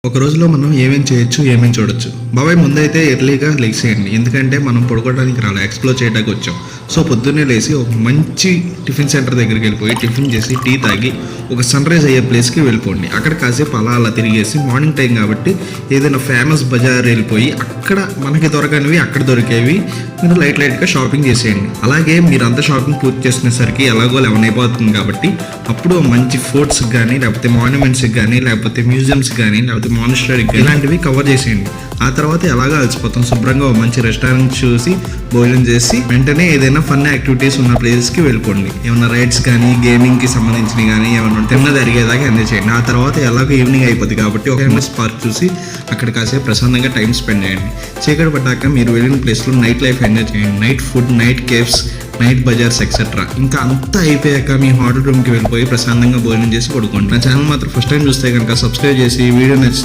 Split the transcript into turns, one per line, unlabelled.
ఒక రోజులో మనం ఏమేం చేయొచ్చు, ఏమేం చూడొచ్చు. బాబాయ్ ముందైతే ఎర్లీగా లెగిసేయండి. ఎందుకంటే మనం పడుకోవడానికి రాలే, ఎక్స్ప్లోర్ చేయడానికి వచ్చాం. సో పొద్దున్నే లేచి ఒక మంచి టిఫిన్ సెంటర్ దగ్గరికి వెళ్ళిపోయి టిఫిన్ చేసి టీ తాగి ఒక సన్ రైజ్ అయ్యే ప్లేస్కి వెళ్ళిపోండి. అక్కడ కాసేపు అలా తిరిగేసి మార్నింగ్ టైం కాబట్టి ఏదైనా ఫేమస్ బజార్ వెళ్ళిపోయి అక్కడ మనకి దొరకనివి అక్కడ దొరికేవి మీరు లైట్గా షాపింగ్ చేసేయండి. అలాగే మీరు అంతా షాపింగ్ పూర్తి చేసినసరికి ఎలాగో 11 అయిపోతుంది కాబట్టి అప్పుడు మంచి ఫోర్ట్స్కి కానీ లేకపోతే మాన్యుమెంట్స్కి కానీ లేకపోతే మ్యూజియంస్కి కానీ లేకపోతే మానిస్టరీకి ఇలాంటివి కవర్ చేసేయండి. ఆ తర్వాత ఎలాగో అలసిపోతాం, శుభ్రంగా మంచి రెస్టారెంట్ చూసి భోజనం చేసి వెంటనే ఏదైనా ఫన్ యాక్టివిటీస్ ఉన్న ప్లేసెస్కి వెళ్ళిపోండి. ఏమైనా రైడ్స్ కానీ గేమింగ్కి సంబంధించినవి కానీ ఏమైనా తిన్నది అరిగేదాకా ఎంజాయ్ చేయండి. ఆ తర్వాత ఎలాగో ఈవినింగ్ అయిపోతుంది కాబట్టి ఒక ఎంఎస్ పార్క్ చూసి అక్కడ కాసేపు ప్రశాంతంగా టైం స్పెండ్ చేయండి. చీకటి పడ్డాక మీరు వెళ్ళిన ప్లేస్లో నైట్ లైఫ్ ఎంజాయ్ చేయండి. Night food, night caves, night bazaars etcetera. ఇంకా అంతా అయిపోయాక మీ హోటల్ రూమ్కి వెళ్ళిపోయి ప్రశాంతంగా భోజనం చేసి పడుకోండి. నా ఛానల్ మాత్రం ఫస్ట్ టైం చూస్తే కనుక సబ్స్క్రైబ్ చేసి వీడియో నచ్చితే